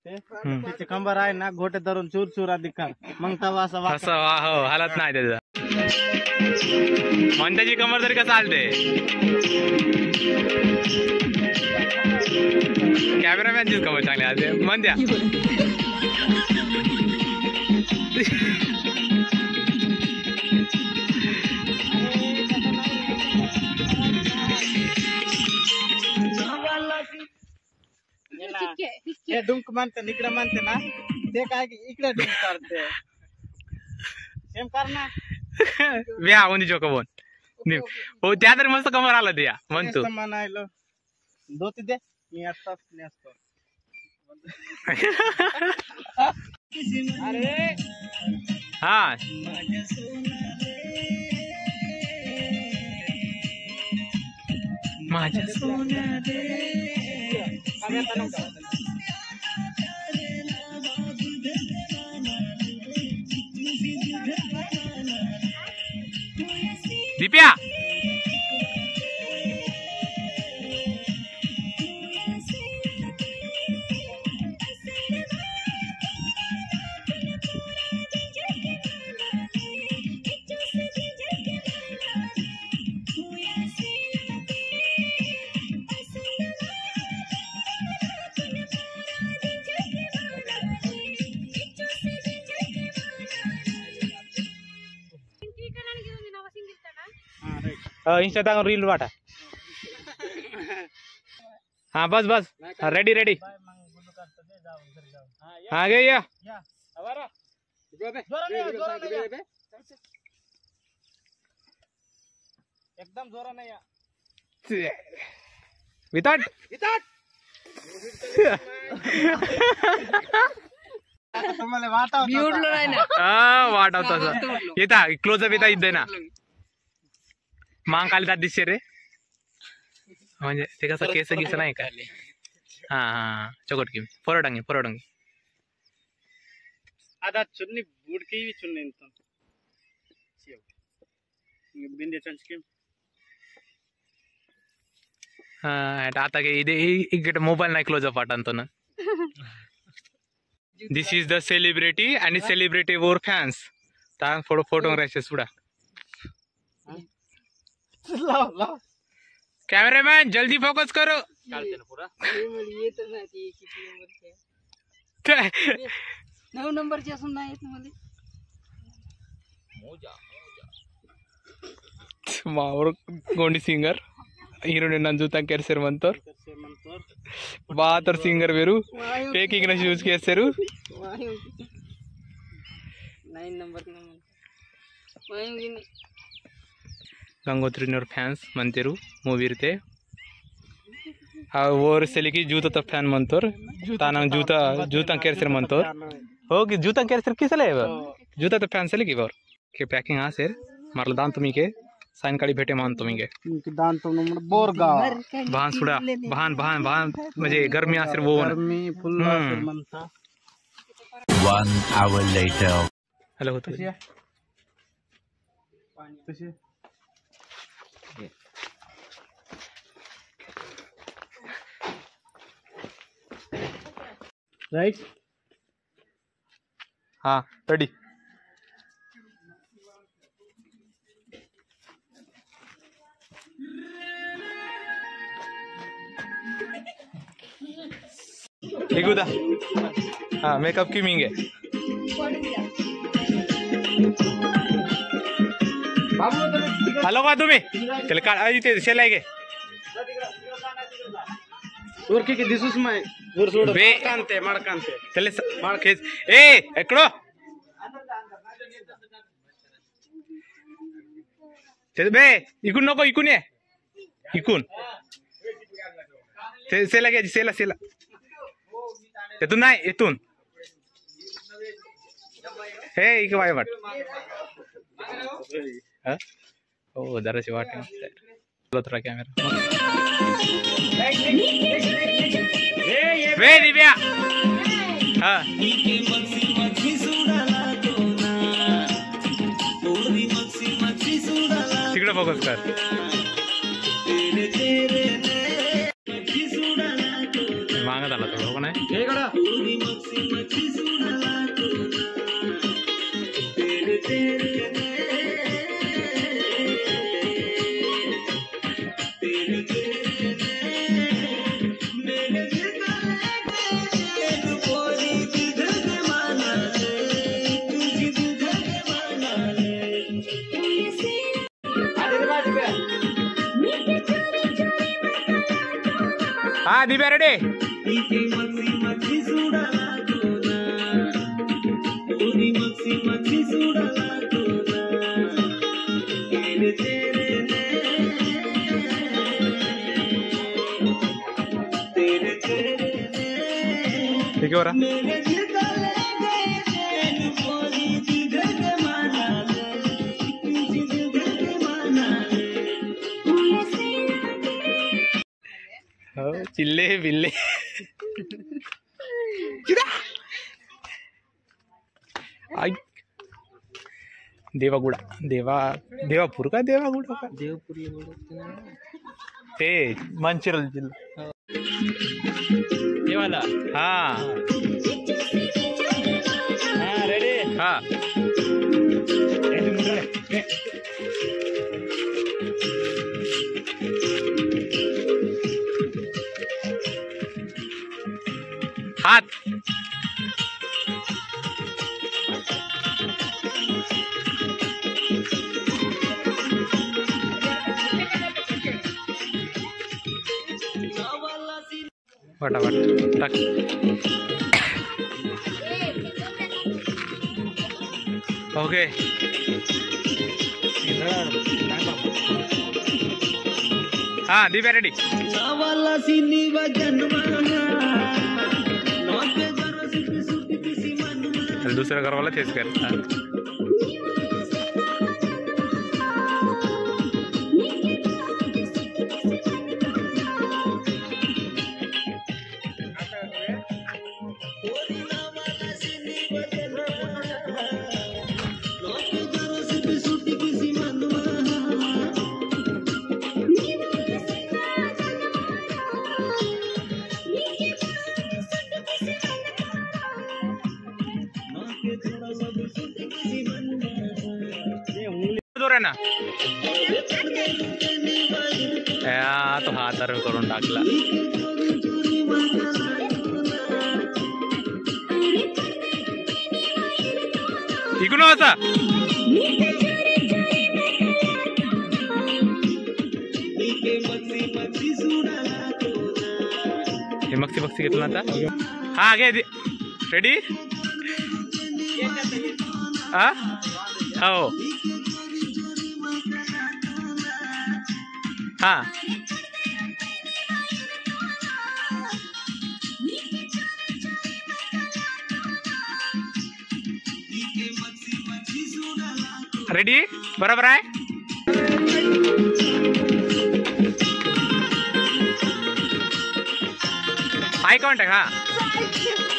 त्याचे कंबर आहे ना घोटे धरून चूर चूर आधी कर मग तवा असं हो हालत नाही त्याचा मन त्याची कमर तरी कसं हालते कॅमेरामॅनचीच कमर चांगली हालते मन द्या हे डुंक म्हणते इकडे म्हणते ना ते काय इकडे डुंक करते सेम कर ना व्या कोणी जोक बोन हो त्या तरी मस्त कमर आला त्या म्हणतो म्हणायलो दोती दे मी असतो अरे हा माझ्या सोन्या दीप्या इंस्टा टाकून रील वाटा हाँ बस बस रेडी रेडी हाँ गे या एकदम जोरा नाही विताट तुम्हाला वाटा वाटा येता क्लोजअप येता इथे ना मांग खाली दात दिसते रे म्हणजे ते कसं केस गिस नाही का हा हा चौकट की फरोडंगी आधा चुन्नी बुडकी भी चुन्नी तो बिंदे चंचकी आता के इदे इकडे मोबाईल नाही क्लोजअप वाटतो ना दिस इज द सेलिब्रिटी आणि सेलिब्रिटी वोर फॅन्स ता फोटो राहायचे सुडा कैमरामैन जल्दी फोकस करो पूरा ये तो नाही किती नंबर 9 नंबरची असून नाही येत मला मावर गोंडी सिंगर हिरोइन ನಂಜುತಾ ಕೆರ್ಸರ್ ಮಂತೋರ್ ಬಾತರ್ ಸಿಂಗರ್ ಬೇರು ಟೇಕಿಂಗ್ ನ ಯೂಸ್ ಕೇಸರು 9 नंबर गंगोत्रीनवर फॅन्स म्हणतेरू मूवीरते हा वर सेलिकी जूता फॅन म्हणतोर ताना जूता केरसर म्हणतोर हो की जूता केरसर किसले जूता तो फॅन सेली की वर के पैकिंग हा सर मारला दान तुम्ही के सायंकाळी भेटे मान तुम्ही के दान तो बोरगाव भान सुडा भान म्हणजे गरमी असेल वो गरमी फुल म्हणता 1 hour later हॅलो होतो कशी राइट हाँ रेडी निघूदा हाँ मेकअप की मिंगे हॅलो का तुम्ही त्याला काढ इथे शेलाय गे ఊరికి దిసుస్ మై ఊరు చూడు మడకంతే తెలే మడకేజ్ ఏ ఎక్కడో बे इकून नको इकून ये इकून सेला घ्यायची सेला येथून नाही येथून हे इक वाय वाट हो जराशी वाट कॅमेरा वे दिव्या हा तिकडे फोकस कर मागत आला थोडं नाही हाँ दिव्या रेडी ठीक है हो रहा चिल्ले बिल्ले देवागुड़ा देवापूर का देवागुड़ा का ते मंचिरल जिल्हा ये वाला हाँ हाँ रेडी हाँ हाथ फटाफट टाक ओके हाँ दिव्या रेडी दूसरा घर वाला चेस कर ना तो हाथ करून टाकला इकडून असा हे मक्सी घेतला आता हा घे रेडी हा हो हाँ रेडी बराबर आहे आई कॉन्टॅक्ट हाँ